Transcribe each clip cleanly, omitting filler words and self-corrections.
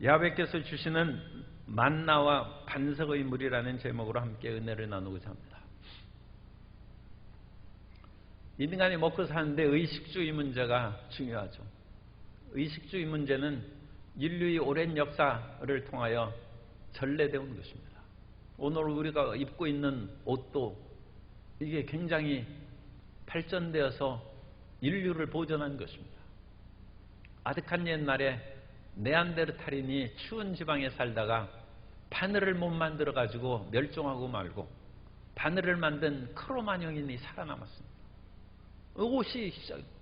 야훼께서 주시는 만나와 반석의 물이라는 제목으로 함께 은혜를 나누고자 합니다. 인간이 먹고 사는데 의식주의 문제가 중요하죠. 의식주의 문제는 인류의 오랜 역사를 통하여 전래되어 온 것입니다. 오늘 우리가 입고 있는 옷도 이게 굉장히 발전되어서 인류를 보존한 것입니다. 아득한 옛날에 네안데르탈인이 추운 지방에 살다가 바늘을 못 만들어 가지고 멸종하고 말고 바늘을 만든 크로마뇽인이 살아남았습니다. 옷이 시작입니다.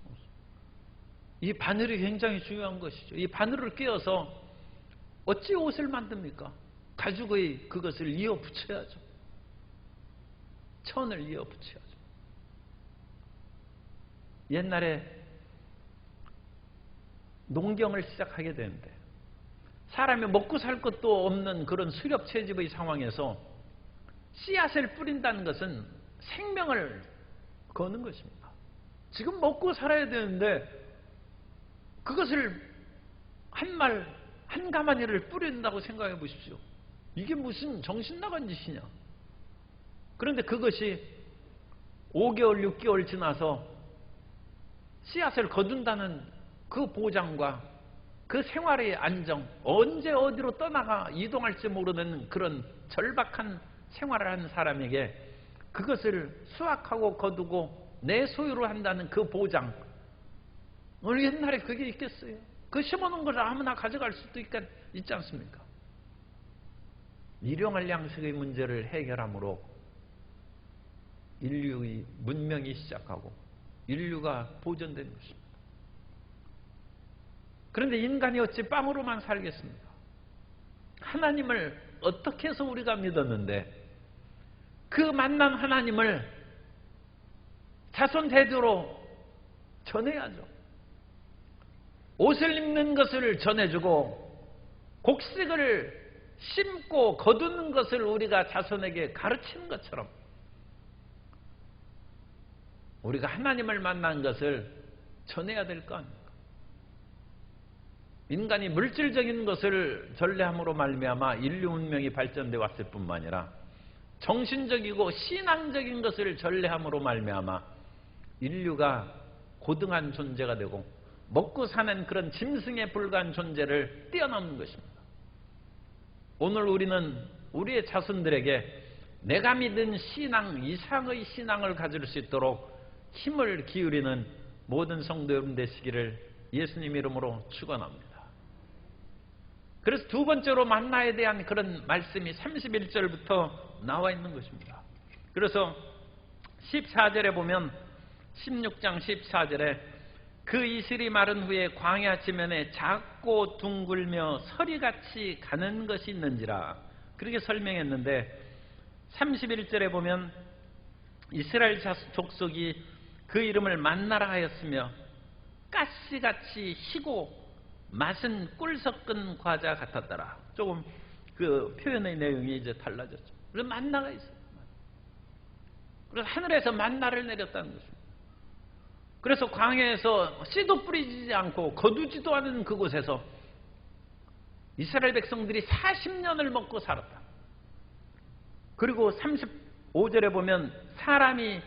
이 바늘이 굉장히 중요한 것이죠. 이 바늘을 끼워서 어찌 옷을 만듭니까? 가죽의 그것을 이어 붙여야죠. 천을 이어 붙여야죠. 옛날에 농경을 시작하게 되는데 사람이 먹고 살 것도 없는 그런 수렵 채집의 상황에서 씨앗을 뿌린다는 것은 생명을 거는 것입니다. 지금 먹고 살아야 되는데 그것을 한 가마니를 뿌린다고 생각해 보십시오. 이게 무슨 정신 나간 짓이냐. 그런데 그것이 5개월, 6개월 지나서 씨앗을 거둔다는 그 보장과 그 생활의 안정, 언제 어디로 떠나가 이동할지 모르는 그런 절박한 생활을 하는 사람에게 그것을 수확하고 거두고 내 소유로 한다는 그 보장, 오늘 옛날에 그게 있겠어요? 그 심어놓은 걸 아무나 가져갈 수도 있지 않습니까? 일용할 양식의 문제를 해결함으로 인류의 문명이 시작하고 인류가 보존된 것입니다. 그런데 인간이 어찌 빵으로만 살겠습니까? 하나님을 어떻게 해서 우리가 믿었는데 그 만난 하나님을 자손 대대로 전해야죠. 옷을 입는 것을 전해주고 곡식을 심고 거두는 것을 우리가 자손에게 가르치는 것처럼 우리가 하나님을 만난 것을 전해야 될 거 아닙니까? 인간이 물질적인 것을 전래함으로 말미암아 인류 문명이 발전되어 왔을 뿐만 아니라 정신적이고 신앙적인 것을 전래함으로 말미암아 인류가 고등한 존재가 되고 먹고 사는 그런 짐승에 불과한 존재를 뛰어넘는 것입니다. 오늘 우리는 우리의 자손들에게 내가 믿은 신앙 이상의 신앙을 가질 수 있도록 힘을 기울이는 모든 성도 여러분 되시기를 예수님 이름으로 축원합니다. 그래서 두 번째로 만나에 대한 그런 말씀이 31절부터 나와 있는 것입니다. 그래서 14절에 보면 16장 14절에 그 이슬이 마른 후에 광야 지면에 작고 둥글며 서리같이 가는 것이 있는지라 그렇게 설명했는데 31절에 보면 이스라엘 족속이 그 이름을 만나라 하였으며 가시같이 희고 맛은 꿀 섞은 과자 같았더라. 조금 그 표현의 내용이 이제 달라졌죠. 그래서 만나가 있어요. 그래서 하늘에서 만나를 내렸다는 것입니다. 그래서 광야에서 씨도 뿌리지 않고 거두지도 않은 그곳에서 이스라엘 백성들이 40년을 먹고 살았다. 그리고 35절에 보면 사람이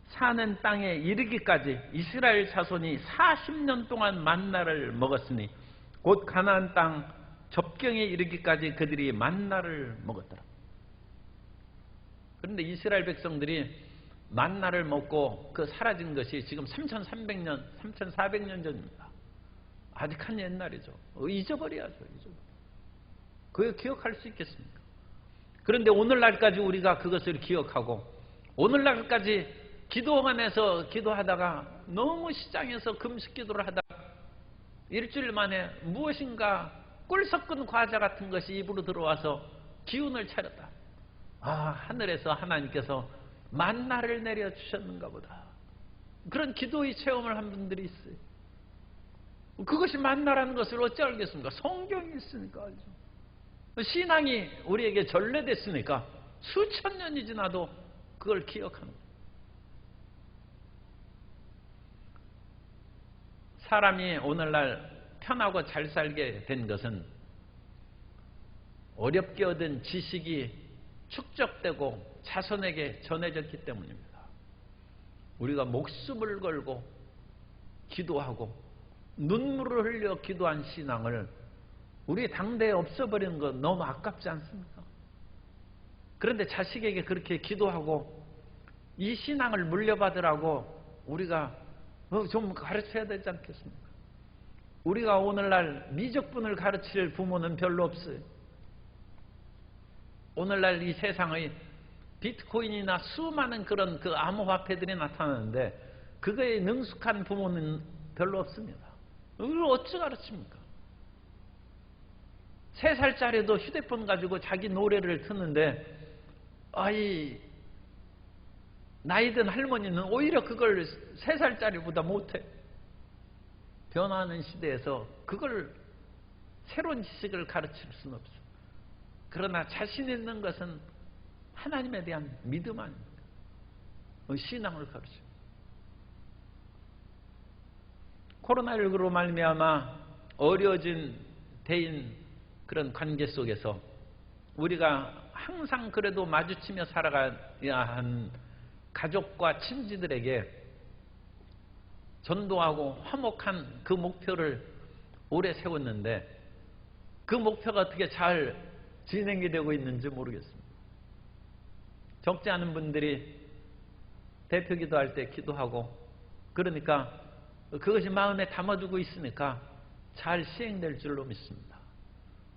사는 땅에 이르기까지 이스라엘 자손이 40년 동안 만나를 먹었으니 곧 가나안 땅 접경에 이르기까지 그들이 만나를 먹었더라. 그런데 이스라엘 백성들이 만나를 먹고 그 사라진 것이 지금 3300년, 3400년 전입니다. 아직한 옛날이죠. 잊어버려야죠. 그걸 기억할 수 있겠습니까? 그런데 오늘날까지 우리가 그것을 기억하고 오늘날까지 기도원에서 기도하다가 너무 시장에서 금식 기도를 하다가 일주일 만에 무엇인가 꿀 섞은 과자 같은 것이 입으로 들어와서 기운을 차렸다. 아, 하늘에서 하나님께서 만나를 내려주셨는가 보다. 그런 기도의 체험을 한 분들이 있어요. 그것이 만나라는 것을 어찌 알겠습니까? 성경이 있으니까 알죠. 신앙이 우리에게 전래됐으니까 수천 년이 지나도 그걸 기억하는 거예요. 사람이 오늘날 편하고 잘 살게 된 것은 어렵게 얻은 지식이 축적되고 자손에게 전해졌기 때문입니다. 우리가 목숨을 걸고 기도하고 눈물을 흘려 기도한 신앙을 우리 당대에 없어버리는 건 너무 아깝지 않습니까? 그런데 자식에게 그렇게 기도하고 이 신앙을 물려받으라고 우리가 좀 가르쳐야 되지 않겠습니까? 우리가 오늘날 미적분을 가르칠 부모는 별로 없어요. 오늘날 이 세상의 비트코인이나 수많은 그런 그 암호화폐들이 나타나는데 그거에 능숙한 부모는 별로 없습니다. 이걸 어찌 가르칩니까? 3살짜리도 휴대폰 가지고 자기 노래를 트는데 나이 든 할머니는 오히려 그걸 3살짜리보다 못해. 변화하는 시대에서 그걸 새로운 지식을 가르칠 수는 없어. 그러나 자신 있는 것은 하나님에 대한 믿음 아닙니까? 신앙을 가르쳐. 코로나19로 말미암아 어려워진 대인 그런 관계 속에서 우리가 항상 그래도 마주치며 살아가야 한 가족과 친지들에게 전도하고 화목한 그 목표를 오래 세웠는데 그 목표가 어떻게 잘 진행이 되고 있는지 모르겠습니다. 적지 않은 분들이 대표 기도할 때 기도하고 그러니까 그것이 마음에 담아두고 있으니까 잘 시행될 줄로 믿습니다.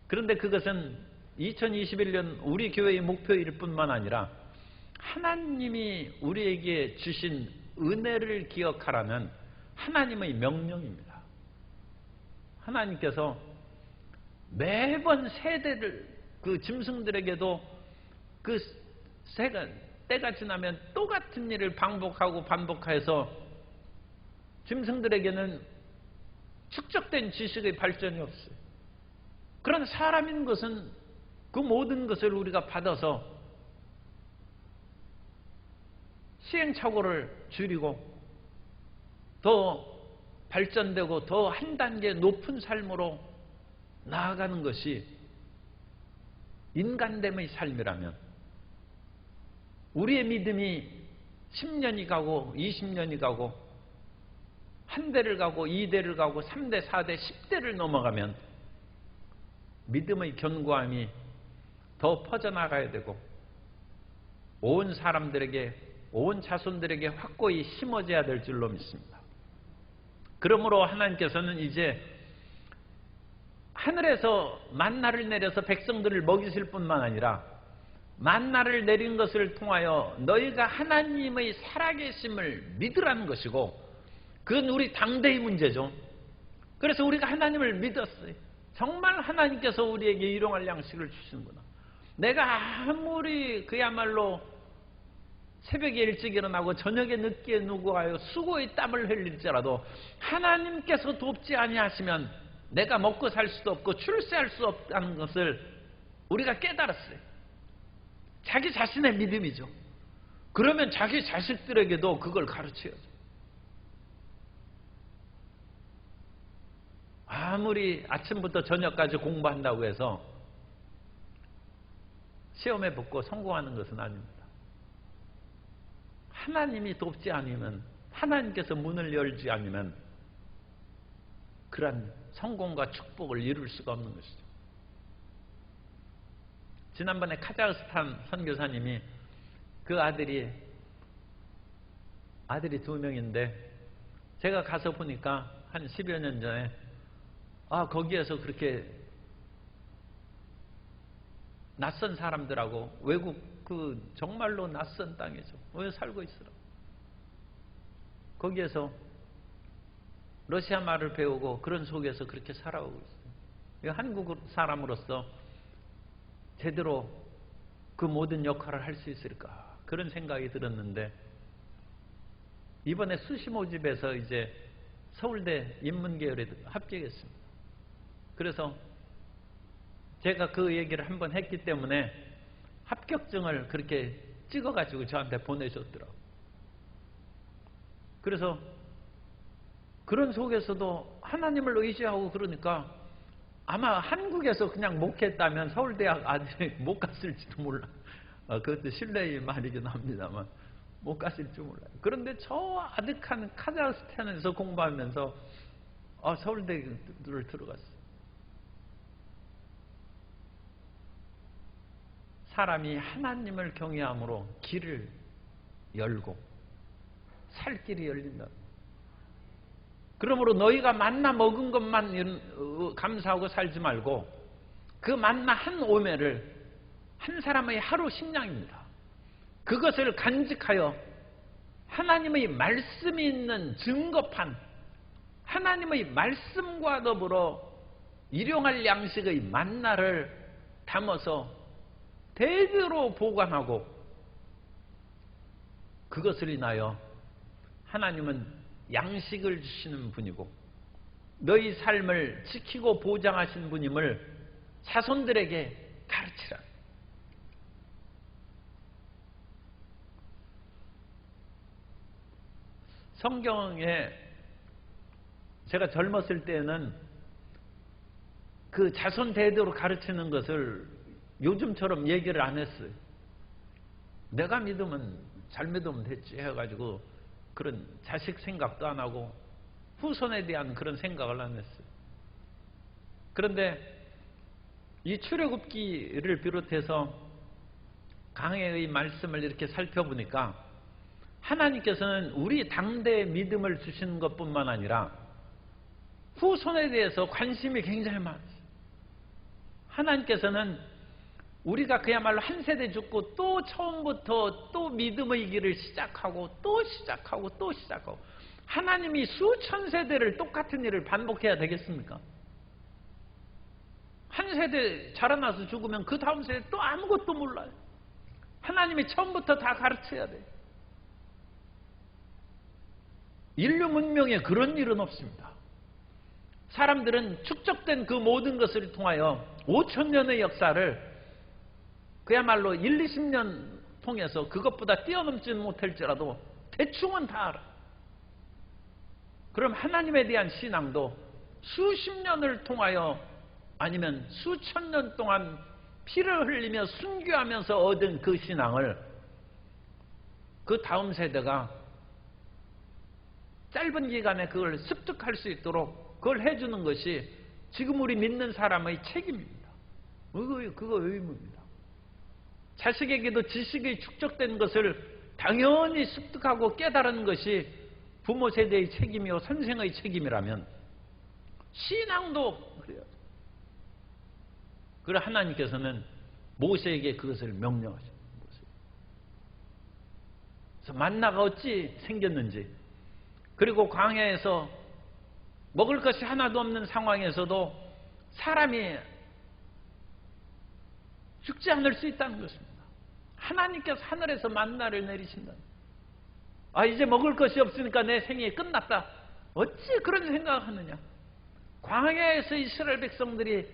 그런데 그것은 2021년 우리 교회의 목표일 뿐만 아니라 하나님이 우리에게 주신 은혜를 기억하라는 하나님의 명령입니다. 하나님께서 매번 세대를 그 짐승들에게도 그 때가 지나면 똑같은 일을 반복하고 반복해서 짐승들에게는 축적된 지식의 발전이 없어요. 그런 사람인 것은 그 모든 것을 우리가 받아서 시행착오를 줄이고 더 발전되고 더 한 단계 높은 삶으로 나아가는 것이 인간됨의 삶이라면 우리의 믿음이 10년이 가고 20년이 가고 한 대를 가고 2대를 가고 3대, 4대, 10대를 넘어가면 믿음의 견고함이 더 퍼져나가야 되고 온 사람들에게 온 자손들에게 확고히 심어져야 될 줄로 믿습니다. 그러므로 하나님께서는 이제 하늘에서 만나를 내려서 백성들을 먹이실 뿐만 아니라 만나를 내린 것을 통하여 너희가 하나님의 살아계심을 믿으라는 것이고 그건 우리 당대의 문제죠. 그래서 우리가 하나님을 믿었어요. 정말 하나님께서 우리에게 일용할 양식을 주시는구나. 내가 아무리 그야말로 새벽에 일찍 일어나고 저녁에 늦게 누구하여 수고의 땀을 흘릴지라도 하나님께서 돕지 아니하시면 내가 먹고 살 수도 없고 출세할 수 없다는 것을 우리가 깨달았어요. 자기 자신의 믿음이죠. 그러면 자기 자식들에게도 그걸 가르쳐야죠. 아무리 아침부터 저녁까지 공부한다고 해서 시험에 붙고 성공하는 것은 아닙니다. 하나님이 돕지 않으면 하나님께서 문을 열지 않으면 그러한 성공과 축복을 이룰 수가 없는 것이죠. 지난번에 카자흐스탄 선교사님이 그 아들이 2명인데 제가 가서 보니까 한 10여 년 전에 거기에서 그렇게 낯선 사람들하고 외국 그 정말로 낯선 땅이죠. 왜 살고 있으라. 거기에서 러시아 말을 배우고 그런 속에서 그렇게 살아오고 있어요. 한국 사람으로서 제대로 그 모든 역할을 할 수 있을까 그런 생각이 들었는데 이번에 수시 모집에서 이제 서울대 인문계열에 합격했습니다. 그래서 제가 그 얘기를 한번 했기 때문에 합격증을 그렇게 찍어가지고 저한테 보내줬더라고요. 그래서 그런 속에서도 하나님을 의지하고 그러니까 아마 한국에서 그냥 목회했다면 서울대학 아들이 못 갔을지도 몰라. 그것도 실례의 말이긴 합니다만 못 갔을지 몰라요. 그런데 저 아득한 카자흐스탄에서 공부하면서 서울대를 들어갔어요. 사람이 하나님을 경외함으로 길을 열고 살 길이 열린다. 그러므로 너희가 만나 먹은 것만 감사하고 살지 말고 그 만나 한 오매를 한 사람의 하루 식량입니다. 그것을 간직하여 하나님의 말씀이 있는 증거판, 하나님의 말씀과 더불어 일용할 양식의 만나를 담아서 대대로 보관하고 그것을 인하여 하나님은 양식을 주시는 분이고 너희 삶을 지키고 보장하신 분임을 자손들에게 가르치라. 성경에 제가 젊었을 때는 그 자손 대대로 가르치는 것을 요즘처럼 얘기를 안 했어요. 내가 믿으면 잘 믿으면 됐지 해가지고 그런 자식 생각도 안 하고 후손에 대한 그런 생각을 안 했어요. 그런데 이 출애굽기를 비롯해서 강해의 말씀을 이렇게 살펴보니까 하나님께서는 우리 당대의 믿음을 주시는 것뿐만 아니라 후손에 대해서 관심이 굉장히 많아요. 하나님께서는 우리가 그야말로 한 세대 죽고 또 처음부터 또 믿음의 길을 시작하고 또 시작하고 또 시작하고 하나님이 수천 세대를 똑같은 일을 반복해야 되겠습니까? 한 세대 자라나서 죽으면 그 다음 세대 또 아무것도 몰라요. 하나님이 처음부터 다 가르쳐야 돼요. 인류 문명에 그런 일은 없습니다. 사람들은 축적된 그 모든 것을 통하여 5,000년의 역사를 그야말로 1, 20년 통해서 그것보다 뛰어넘지는 못할지라도 대충은 다 알아. 그럼 하나님에 대한 신앙도 수십 년을 통하여 아니면 수천 년 동안 피를 흘리며 순교하면서 얻은 그 신앙을 그 다음 세대가 짧은 기간에 그걸 습득할 수 있도록 그걸 해주는 것이 지금 우리 믿는 사람의 책임입니다. 그거 의무입니다. 자식에게도 지식이 축적된 것을 당연히 습득하고 깨달은 것이 부모 세대의 책임이요 선생의 책임이라면 신앙도 그래요. 그래 하나님께서는 모세에게 그것을 명령하셨어요. 그래서 만나가 어찌 생겼는지 그리고 광야에서 먹을 것이 하나도 없는 상황에서도 사람이 죽지 않을 수 있다는 것입니다. 하나님께서 하늘에서 만나를 내리신다. 이제 먹을 것이 없으니까 내 생이 끝났다. 어찌 그런 생각을 하느냐. 광야에서 이스라엘 백성들이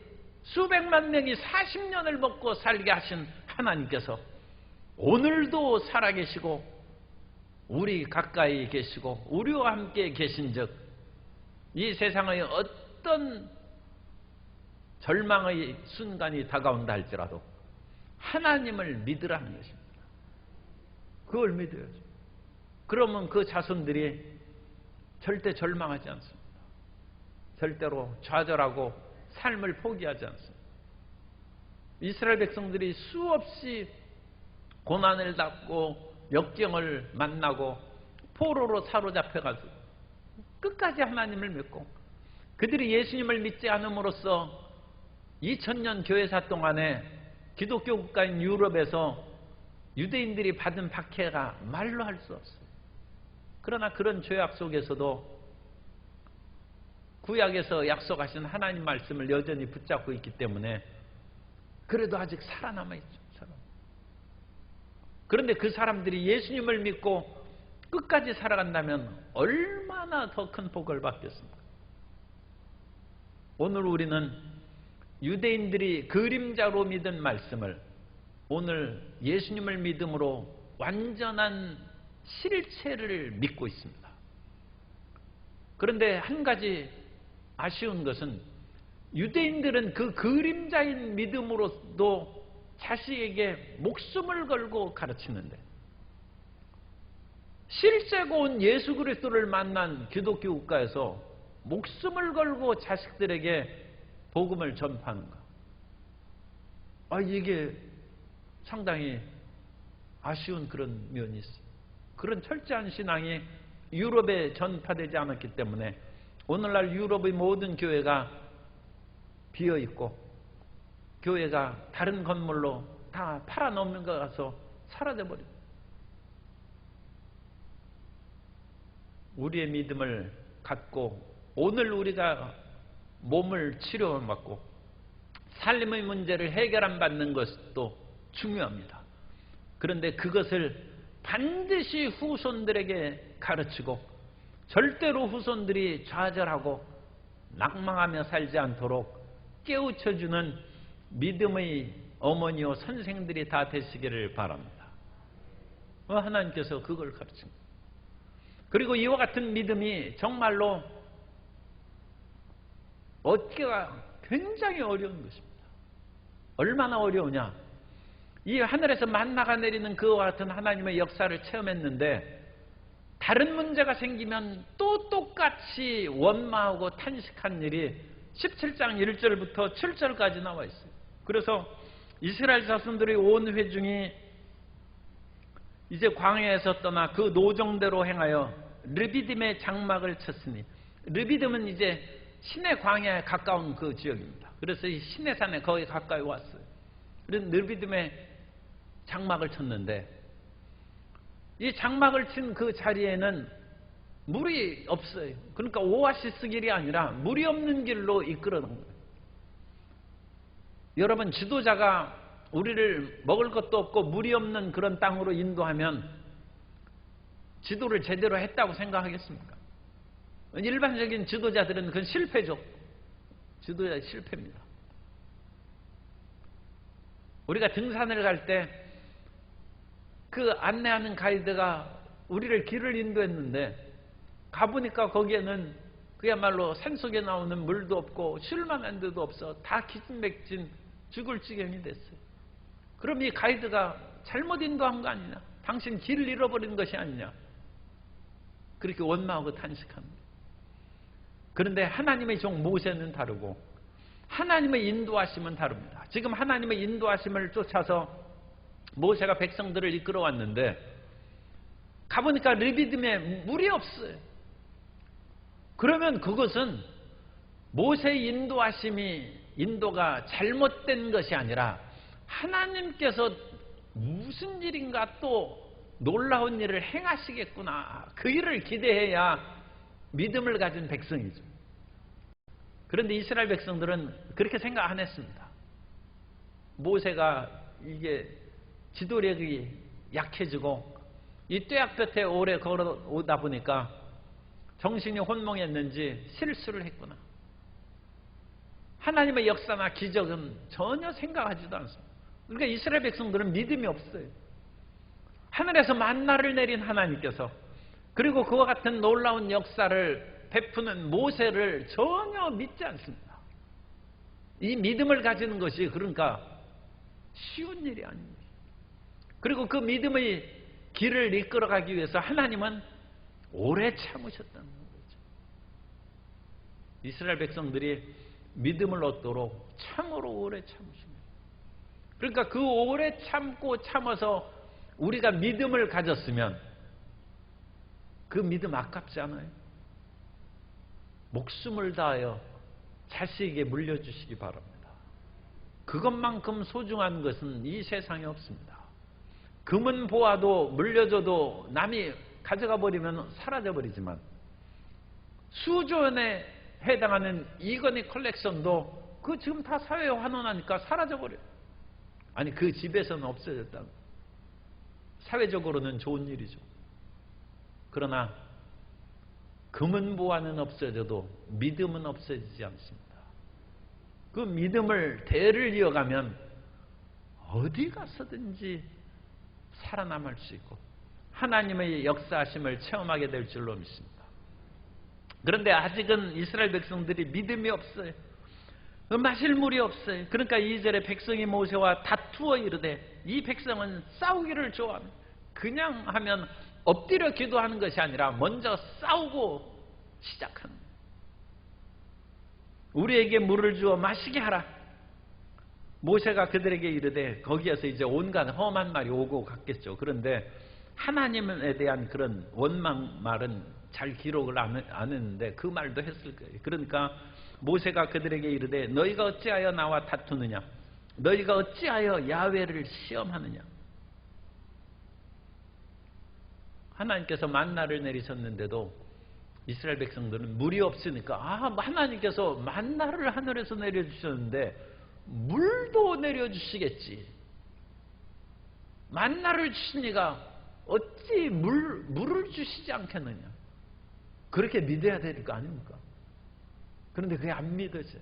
수백만 명이 40년을 먹고 살게 하신 하나님께서 오늘도 살아계시고 우리 가까이 계시고 우리와 함께 계신즉 이 세상의 어떤 절망의 순간이 다가온다 할지라도 하나님을 믿으라는 것입니다. 그걸 믿어야죠. 그러면 그 자손들이 절대 절망하지 않습니다. 절대로 좌절하고 삶을 포기하지 않습니다. 이스라엘 백성들이 수없이 고난을 당하고 역경을 만나고 포로로 사로잡혀가지고 끝까지 하나님을 믿고 그들이 예수님을 믿지 않음으로써 2000년 교회사 동안에 기독교 국가인 유럽에서 유대인들이 받은 박해가 말로 할 수 없어요. 그러나 그런 죄악 속에서도 구약에서 약속하신 하나님 말씀을 여전히 붙잡고 있기 때문에 그래도 아직 살아남아 있죠. 그런데 그 사람들이 예수님을 믿고 끝까지 살아간다면 얼마나 더 큰 복을 받겠습니까? 오늘 우리는 유대인들이 그림자로 믿은 말씀을 오늘 예수님을 믿음으로 완전한 실체를 믿고 있습니다. 그런데 한 가지 아쉬운 것은 유대인들은 그 그림자인 믿음으로도 자식에게 목숨을 걸고 가르치는데 실제고 온 예수 그리스도를 만난 기독교 국가에서 목숨을 걸고 자식들에게 복음을 전파하는가? 이게 상당히 아쉬운 그런 면이 있어요. 그런 철저한 신앙이 유럽에 전파되지 않았기 때문에 오늘날 유럽의 모든 교회가 비어있고 교회가 다른 건물로 다 팔아넘어가서 사라져버립니다. 우리의 믿음을 갖고 오늘 우리가 몸을 치료받고 삶의 문제를 해결 안 받는 것도 중요합니다. 그런데 그것을 반드시 후손들에게 가르치고 절대로 후손들이 좌절하고 낙망하며 살지 않도록 깨우쳐주는 믿음의 어머니와 선생들이 다 되시기를 바랍니다. 하나님께서 그걸 가르칩니다. 그리고 이와 같은 믿음이 정말로 얻기가 굉장히 어려운 것입니다. 얼마나 어려우냐? 이 하늘에서 만나가 내리는 그와 같은 하나님의 역사를 체험했는데 다른 문제가 생기면 또 똑같이 원망하고 탄식한 일이 17장 1절부터 7절까지 나와 있어요. 그래서 이스라엘 자손들의 온 회중이 이제 광야에서 떠나 그 노정대로 행하여 르비딤의 장막을 쳤으니, 르비딤은 이제 시내 광야에 가까운 그 지역입니다. 그래서 이 시내산에 거의 가까이 왔어요. 그래서 르비딤의 장막을 쳤는데 이 장막을 친 그 자리에는 물이 없어요. 그러니까 오아시스 길이 아니라 물이 없는 길로 이끌어낸 거예요. 여러분, 지도자가 우리를 먹을 것도 없고 물이 없는 그런 땅으로 인도하면 지도를 제대로 했다고 생각하겠습니까? 일반적인 지도자들은 그건 실패죠. 지도자의 실패입니다. 우리가 등산을 갈 때 그 안내하는 가이드가 우리를 길을 인도했는데 가보니까 거기에는 그야말로 산속에 나오는 물도 없고 쉴 만한 데도 없어. 다 기진맥진 죽을 지경이 됐어요. 그럼 이 가이드가 잘못 인도한 거 아니냐? 당신 길을 잃어버린 것이 아니냐? 그렇게 원망하고 탄식합니다. 그런데 하나님의 종 모세는 다르고 하나님의 인도하심은 다릅니다. 지금 하나님의 인도하심을 쫓아서 모세가 백성들을 이끌어왔는데 가보니까 르비딤에 물이 없어요. 그러면 그것은 모세의 인도가 잘못된 것이 아니라 하나님께서 무슨 일인가 또 놀라운 일을 행하시겠구나, 그 일을 기대해야 믿음을 가진 백성이죠. 그런데 이스라엘 백성들은 그렇게 생각 안 했습니다. 모세가 이게 지도력이 약해지고 이 뙤약볕에 오래 걸어오다 보니까 정신이 혼몽했는지 실수를 했구나. 하나님의 역사나 기적은 전혀 생각하지도 않습니다. 그러니까 이스라엘 백성들은 믿음이 없어요. 하늘에서 만나를 내린 하나님께서 그리고 그와 같은 놀라운 역사를 베푸는 모세를 전혀 믿지 않습니다. 이 믿음을 가지는 것이 그러니까 쉬운 일이 아닙니다. 그리고 그 믿음의 길을 이끌어가기 위해서 하나님은 오래 참으셨다는 거죠. 이스라엘 백성들이 믿음을 얻도록 참으로 오래 참으십니다. 그러니까 그 오래 참아서 우리가 믿음을 가졌으면 그 믿음 아깝지 않아요? 목숨을 다하여 자식에게 물려주시기 바랍니다. 그것만큼 소중한 것은 이 세상에 없습니다. 금은 보아도 물려줘도 남이 가져가 버리면 사라져 버리지만 수조원에 해당하는 이건희 컬렉션도 그 지금 다 사회에 환원하니까 사라져 버려요. 아니, 그 집에서는 없어졌다. 사회적으로는 좋은 일이죠. 그러나 금은 보아는 없어져도 믿음은 없어지지 않습니다. 그 믿음을 대를 이어가면 어디 가서든지 살아남을 수 있고 하나님의 역사하심을 체험하게 될 줄로 믿습니다. 그런데 아직은 이스라엘 백성들이 믿음이 없어요. 마실 물이 없어요. 그러니까 2절에 백성이 모세와 다투어 이르되, 이 백성은 싸우기를 좋아합니다. 그냥 하면 엎드려 기도하는 것이 아니라 먼저 싸우고 시작하는 거예요. 우리에게 물을 주어 마시게 하라. 모세가 그들에게 이르되, 거기에서 이제 온갖 험한 말이 오고 갔겠죠. 그런데 하나님에 대한 그런 원망 말은 잘 기록을 안 했는데 그 말도 했을 거예요. 그러니까 모세가 그들에게 이르되, 너희가 어찌하여 나와 다투느냐? 너희가 어찌하여 야훼를 시험하느냐? 하나님께서 만나를 내리셨는데도 이스라엘 백성들은 물이 없으니까, 하나님께서 만나를 하늘에서 내려주셨는데 물도 내려주시겠지. 만나를 주시니까 어찌 물을 주시지 않겠느냐? 그렇게 믿어야 될 거 아닙니까? 그런데 그게 안 믿어져요.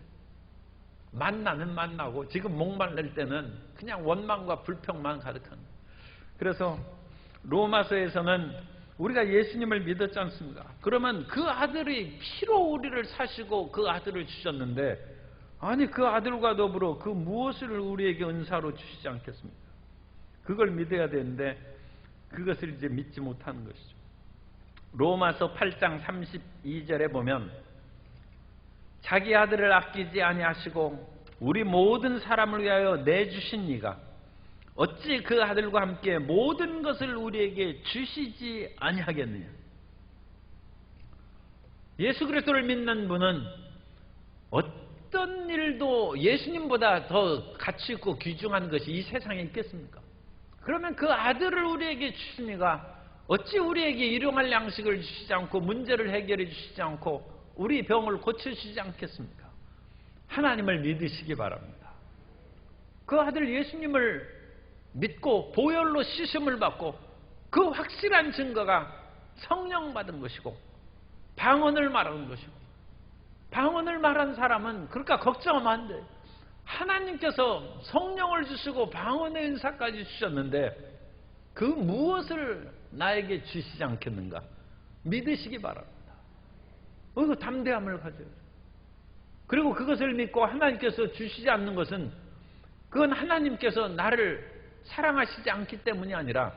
만나는 만나고 지금 목말릴 때는 그냥 원망과 불평만 가득한 거예요. 그래서 로마서에서는 우리가 예수님을 믿었지 않습니까? 그러면 그 아들이 피로 우리를 사시고 그 아들을 주셨는데, 아니 그 아들과 더불어 그 무엇을 우리에게 은사로 주시지 않겠습니까? 그걸 믿어야 되는데 그것을 이제 믿지 못하는 것이죠. 로마서 8장 32절에 보면, 자기 아들을 아끼지 아니하시고 우리 모든 사람을 위하여 내주신 이가 어찌 그 아들과 함께 모든 것을 우리에게 주시지 아니하겠느냐? 예수 그리스도를 믿는 분은 어떤 일도 예수님보다 더 가치 있고 귀중한 것이 이 세상에 있겠습니까? 그러면 그 아들을 우리에게 주시니가 어찌 우리에게 일용할 양식을 주시지 않고 문제를 해결해 주시지 않고 우리 병을 고쳐주시지 않겠습니까? 하나님을 믿으시기 바랍니다. 그 아들 예수님을 믿고 보혈로 씻음을 받고 그 확실한 증거가 성령 받은 것이고 방언을 말하는 것이고, 방언을 말한 사람은 그러니까 걱정하면 안 돼. 하나님께서 성령을 주시고 방언의 은사까지 주셨는데 그 무엇을 나에게 주시지 않겠는가? 믿으시기 바랍니다. 그 담대함을 가져요. 그리고 그것을 믿고 하나님께서 주시지 않는 것은 그건 하나님께서 나를 사랑하시지 않기 때문이 아니라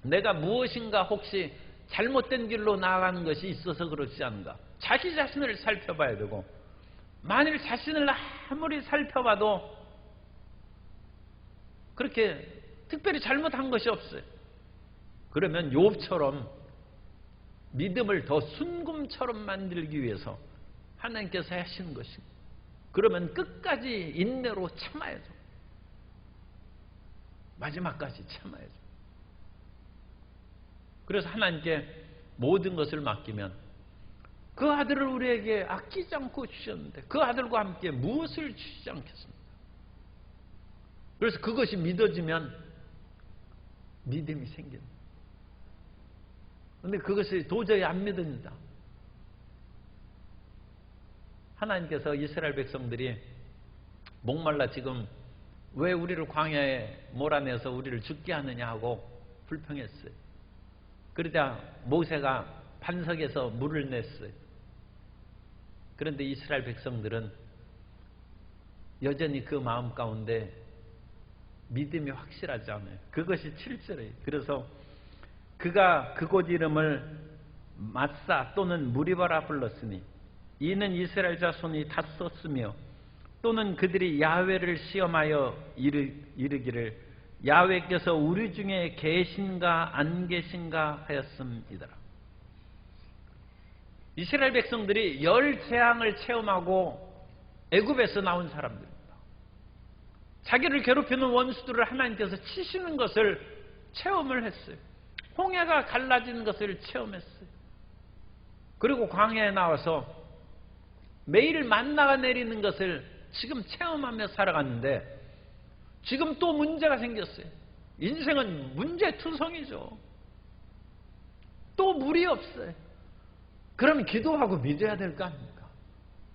내가 무엇인가 혹시 잘못된 길로 나아가는 것이 있어서 그렇지 않은가? 자기 자신을 살펴봐야 되고, 만일 자신을 아무리 살펴봐도 그렇게 특별히 잘못한 것이 없어요. 그러면 욥처럼 믿음을 더 순금처럼 만들기 위해서 하나님께서 하시는 것입니다. 그러면 끝까지 인내로 참아야죠. 마지막까지 참아야죠. 그래서 하나님께 모든 것을 맡기면 그 아들을 우리에게 아끼지 않고 주셨는데 그 아들과 함께 무엇을 주시지 않겠습니까? 그래서 그것이 믿어지면 믿음이 생깁니다. 그런데 그것이 도저히 안 믿어진다. 하나님께서 이스라엘 백성들이 목말라 지금 왜 우리를 광야에 몰아내서 우리를 죽게 하느냐 하고 불평했어요. 그러자 모세가 반석에서 물을 냈어요. 그런데 이스라엘 백성들은 여전히 그 마음 가운데 믿음이 확실하지 않아요. 그것이 7절이에요. 그래서 그가 그곳 이름을 마사 또는 무리바라 불렀으니 이는 이스라엘 자손이 다 썼으며, 또는 그들이 야훼를 시험하여 이르기를 야훼께서 우리 중에 계신가 안 계신가 하였음이더라. 이스라엘 백성들이 열 재앙을 체험하고 애굽에서 나온 사람들입니다. 자기를 괴롭히는 원수들을 하나님께서 치시는 것을 체험을 했어요. 홍해가 갈라지는 것을 체험했어요. 그리고 광야에 나와서 매일 만나가 내리는 것을 지금 체험하며 살아갔는데 지금 또 문제가 생겼어요. 인생은 문제투성이죠. 또 물이 없어요. 그러면 기도하고 믿어야 될 거 아닙니까?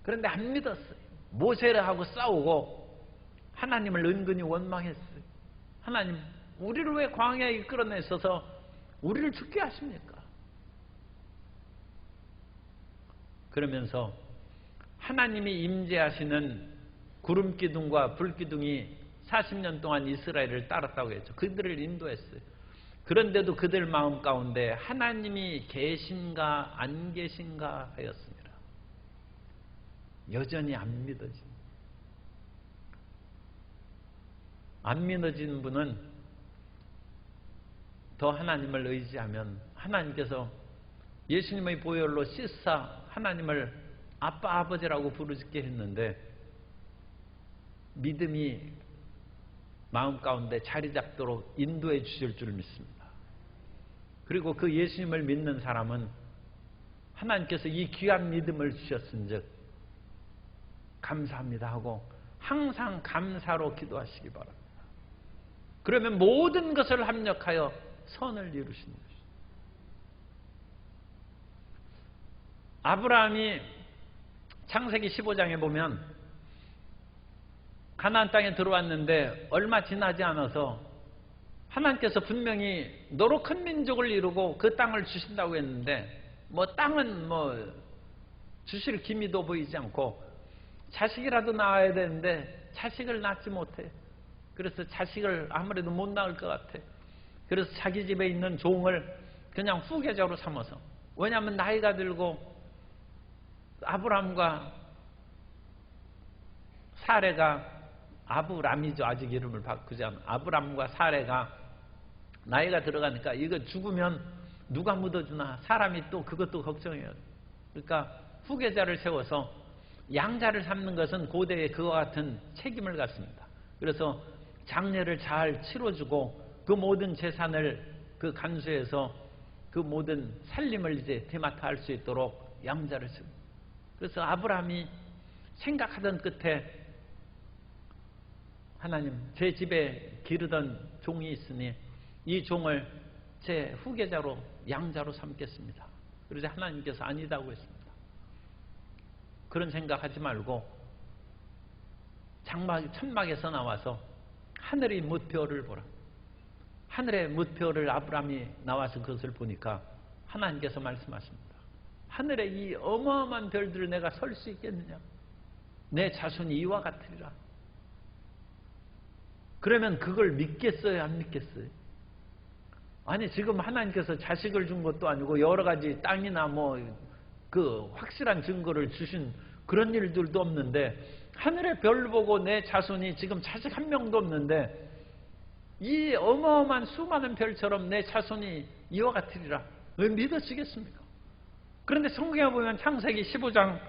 그런데 안 믿었어요. 모세하고 싸우고 하나님을 은근히 원망했어요. 하나님, 우리를 왜 광야에 이끌어내셔서 우리를 죽게 하십니까? 그러면서 하나님이 임재하시는 구름기둥과 불기둥이 40년 동안 이스라엘을 따랐다고 했죠. 그들을 인도했어요. 그런데도 그들 마음 가운데 하나님이 계신가 안 계신가 하였습니다. 여전히 안 믿어진. 안 믿어진 분은 더 하나님을 의지하면 하나님께서 예수님의 보혈로 씻사 하나님을 아빠 아버지라고 부르게 했는데 믿음이 마음 가운데 자리 잡도록 인도해 주실 줄 믿습니다. 그리고 그 예수님을 믿는 사람은 하나님께서 이 귀한 믿음을 주셨은즉 감사합니다 하고 항상 감사로 기도하시기 바랍니다. 그러면 모든 것을 합력하여 선을 이루시는 것입니다. 아브라함이 창세기 15장에 보면 가나안 땅에 들어왔는데 얼마 지나지 않아서 하나님께서 분명히 너로 큰 민족을 이루고 그 땅을 주신다고 했는데 땅은 주실 기미도 보이지 않고 자식이라도 낳아야 되는데 자식을 낳지 못해. 그래서 자식을 아무래도 못 낳을 것 같아. 그래서 자기 집에 있는 종을 그냥 후계자로 삼아서, 왜냐하면 나이가 들고 아브람과 사레가, 아브람이죠. 아직 이름을 바꾸지 않아. 아브람과 사레가 나이가 들어가니까 이거 죽으면 누가 묻어주나, 사람이 또 그것도 걱정해요. 그러니까 후계자를 세워서 양자를 삼는 것은 고대에 그와 같은 책임을 갖습니다. 그래서 장례를 잘 치러주고 그 모든 재산을 그 간수해서 그 모든 살림을 이제 대맡아 할 수 있도록 양자를 세웁니다. 그래서 아브라함이 생각하던 끝에 하나님, 제 집에 기르던 종이 있으니 이 종을 제 후계자로 양자로 삼겠습니다. 그러자 하나님께서 아니다고 했습니다. 그런 생각하지 말고 천막에서 나와서 하늘의 무표를 보라. 하늘의 무표를 아브라함이 나와서 그것을 보니까 하나님께서 말씀하십니다. 하늘의 이 어마어마한 별들을 내가 설 수 있겠느냐? 내 자손이 이와 같으리라. 그러면 그걸 믿겠어요? 안 믿겠어요? 아니, 지금 하나님께서 자식을 준 것도 아니고 여러 가지 땅이나 그 확실한 증거를 주신 그런 일들도 없는데 하늘의 별 보고 내 자손이 지금 자식 한 명도 없는데 이 어마어마한 수많은 별처럼 내 자손이 이와 같으리라. 왜 믿어지겠습니까? 그런데 성경에 보면 창세기 15장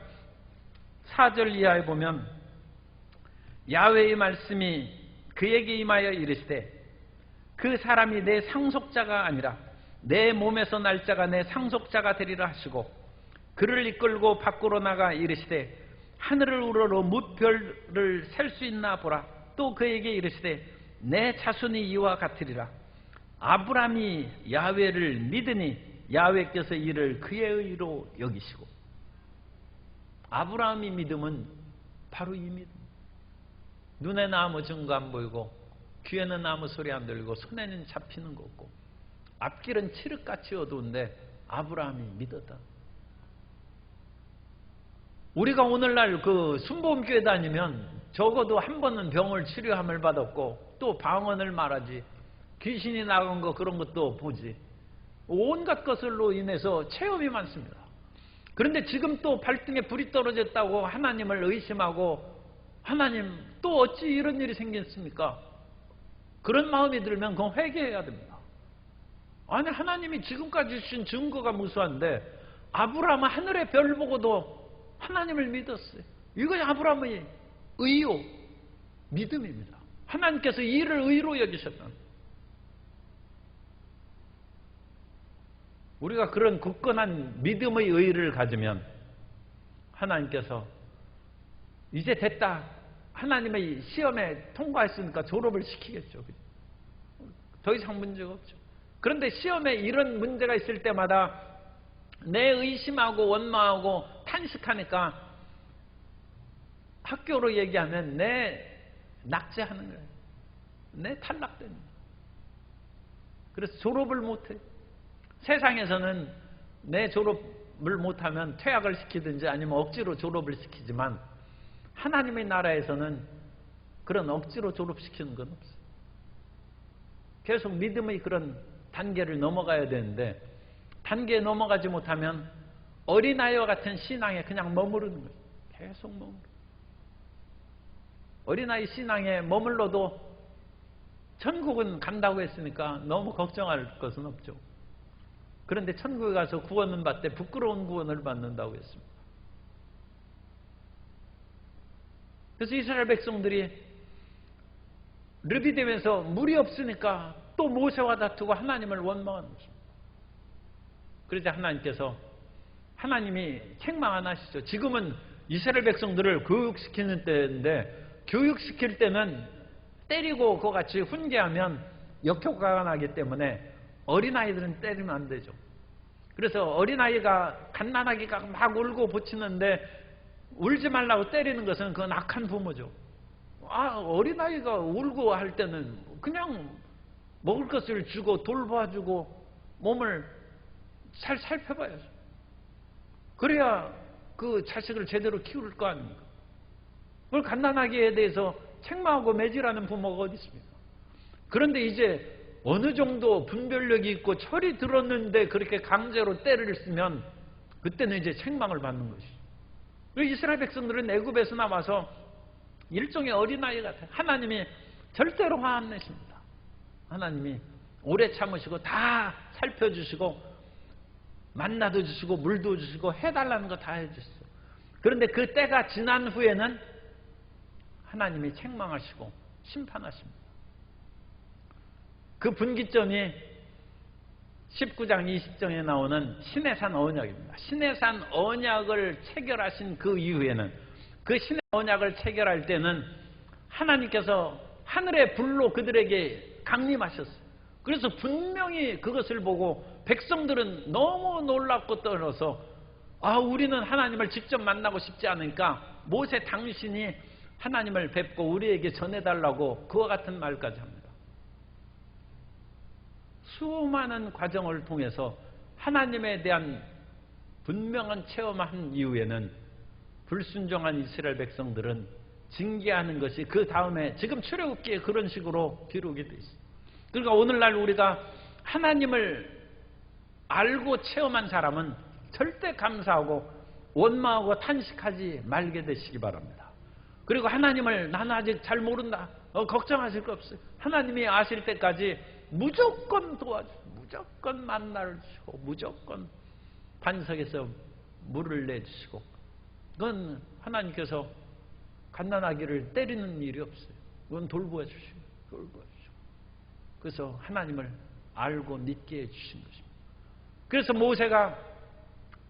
4절 이하에 보면 야훼의 말씀이 그에게 임하여 이르시되 그 사람이 내 상속자가 아니라 내 몸에서 날 자가 내 상속자가 되리라 하시고 그를 이끌고 밖으로 나가 이르시되 하늘을 우러러 무별을 셀 수 있나 보라. 또 그에게 이르시되 내 자손이 이와 같으리라. 아브람이 야훼를 믿으니 야훼께서 이를 그의 의로 여기시고. 아브라함이 믿음은 바로 이 믿음. 눈에는 아무 증거 안 보이고 귀에는 아무 소리 안 들리고 손에는 잡히는 거 없고 앞길은 칠흑같이 어두운데 아브라함이 믿었다. 우리가 오늘날 그 순복음교회 다니면 적어도 한 번은 병을 치료함을 받았고 또 방언을 말하지, 귀신이 나간 거 그런 것도 보지, 온갖 것으로 인해서 체험이 많습니다. 그런데 지금 또 발등에 불이 떨어졌다고 하나님을 의심하고 하나님 또 어찌 이런 일이 생겼습니까? 그런 마음이 들면 그건 회개해야 됩니다. 아니, 하나님이 지금까지 주신 증거가 무수한데 아브라함은 하늘의 별 보고도 하나님을 믿었어요. 이것이 아브라함의 의요, 믿음입니다. 하나님께서 이를 의로 여기셨다. 우리가 그런 굳건한 믿음의 의를 가지면 하나님께서 이제 됐다, 하나님의 시험에 통과했으니까 졸업을 시키겠죠. 더 이상 문제가 없죠. 그런데 시험에 이런 문제가 있을 때마다 내 의심하고 원망하고 탄식하니까 학교로 얘기하면 내 낙제하는 거예요. 내 탈락되는 거예요. 그래서 졸업을 못해. 세상에서는 내 졸업 못하면 퇴학을 시키든지 아니면 억지로 졸업을 시키지만 하나님의 나라에서는 그런 억지로 졸업시키는 건 없어요. 계속 믿음의 그런 단계를 넘어가야 되는데 단계에 넘어가지 못하면 어린아이와 같은 신앙에 그냥 머무르는 거예요. 계속 머무르는 거예요. 어린아이 신앙에 머물러도 천국은 간다고 했으니까 너무 걱정할 것은 없죠. 그런데 천국에 가서 구원은 받되 부끄러운 구원을 받는다고 했습니다. 그래서 이스라엘 백성들이 르비딤에서 물이 없으니까 또 모세와 다투고 하나님을 원망하는 것입니다. 그러자 하나님께서 하나님이 책망 안 하시죠. 지금은 이스라엘 백성들을 교육시키는 때인데 교육시킬 때는 때리고 그거 같이 훈계하면 역효과가 나기 때문에 어린아이들은 때리면 안 되죠. 그래서 어린아이가 갓난아기가 막 울고 보치는데 울지 말라고 때리는 것은 그건 악한 부모죠. 어린아이가 울고 할 때는 그냥 먹을 것을 주고 돌봐주고 몸을 잘 살펴봐야죠. 그래야 그 자식을 제대로 키울 거 아닙니까? 그걸 갓난아기에 대해서 책망하고 매질하는 부모가 어디 있습니까? 그런데 이제 어느 정도 분별력이 있고 철이 들었는데 그렇게 강제로 때를 쓰면 그때는 이제 책망을 받는 것이죠. 이스라엘 백성들은 애굽에서 나와서 일종의 어린아이 같아요. 하나님이 절대로 화 안 내십니다. 하나님이 오래 참으시고 다 살펴주시고 만나도 주시고 물도 주시고 해달라는 거 다 해주시죠. 그런데 그 때가 지난 후에는 하나님이 책망하시고 심판하십니다. 그 분기점이 19장 20절에 나오는 시내산 언약입니다. 시내산 언약을 체결하신 그 이후에는 그 시내 언약을 체결할 때는 하나님께서 하늘의 불로 그들에게 강림하셨어요. 그래서 분명히 그것을 보고 백성들은 너무 놀랍고 떨어서 우리는 하나님을 직접 만나고 싶지 않으니까 모세 당신이 하나님을 뵙고 우리에게 전해달라고 그와 같은 말까지 합니다. 수많은 과정을 통해서 하나님에 대한 분명한 체험한 이후에는 불순종한 이스라엘 백성들은 징계하는 것이 그 다음에 지금 출애굽기에 그런 식으로 기록이 되어 있습니다. 그러니까 오늘날 우리가 하나님을 알고 체험한 사람은 절대 감사하고 원망하고 탄식하지 말게 되시기 바랍니다. 그리고 하나님을 나는 아직 잘 모른다. 걱정하실 거 없어요. 하나님이 아실 때까지 무조건 도와주시고 무조건 만나를 주시고 무조건 반석에서 물을 내주시고 그건 하나님께서 갓난아기를 때리는 일이 없어요. 그건 돌보아 주시고 그래서 하나님을 알고 믿게 해주신 것입니다. 그래서 모세가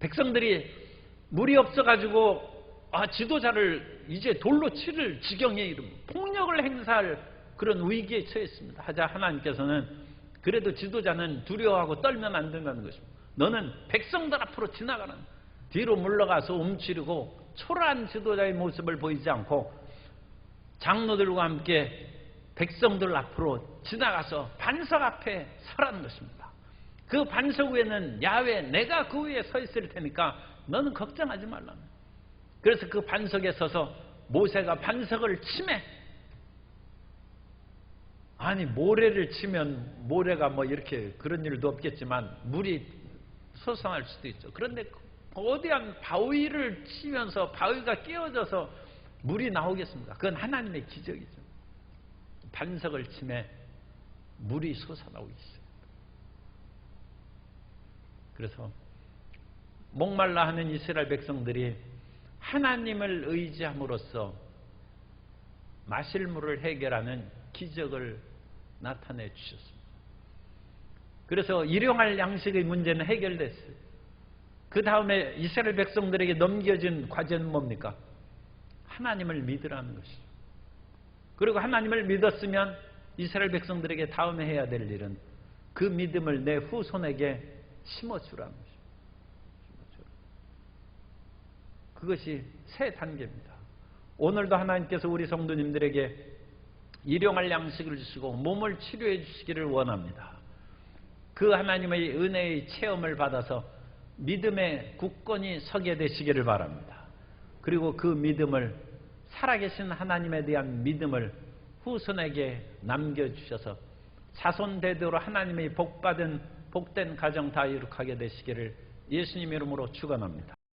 백성들이 물이 없어가지고 지도자를 이제 돌로 치를 지경에 이르면 폭력을 행사할 그런 위기에 처했습니다. 하자 하나님께서는 그래도 지도자는 두려워하고 떨면 안 된다는 것입니다. 너는 백성들 앞으로 지나가는 뒤로 물러가서 움츠리고 초라한 지도자의 모습을 보이지 않고 장로들과 함께 백성들 앞으로 지나가서 반석 앞에 서라는 것입니다. 그 반석 위에는 야훼 내가 그 위에 서 있을 테니까 너는 걱정하지 말라는. 그래서 그 반석에 서서 모세가 반석을 치매 모래를 치면 모래가 이렇게 그런 일도 없겠지만 물이 솟아날 수도 있죠. 그런데 거대한 바위를 치면서 바위가 끼어져서 물이 나오겠습니까? 그건 하나님의 기적이죠. 반석을 치매 물이 솟아나오고 있어요. 그래서 목말라 하는 이스라엘 백성들이 하나님을 의지함으로써 마실 물을 해결하는 기적을 나타내 주셨습니다. 그래서 일용할 양식의 문제는 해결됐어요. 그 다음에 이스라엘 백성들에게 넘겨진 과제는 뭡니까? 하나님을 믿으라는 것이죠. 그리고 하나님을 믿었으면 이스라엘 백성들에게 다음에 해야 될 일은 그 믿음을 내 후손에게 심어주라는 것이죠. 그것이 새 단계입니다. 오늘도 하나님께서 우리 성도님들에게 일용할 양식을 주시고 몸을 치료해 주시기를 원합니다. 그 하나님의 은혜의 체험을 받아서 믿음의 굳건히 서게 되시기를 바랍니다. 그리고 그 믿음을, 살아계신 하나님에 대한 믿음을 후손에게 남겨주셔서 자손 대대로 하나님의 복받은 복된 가정 다 이룩하게 되시기를 예수님 이름으로 축원합니다.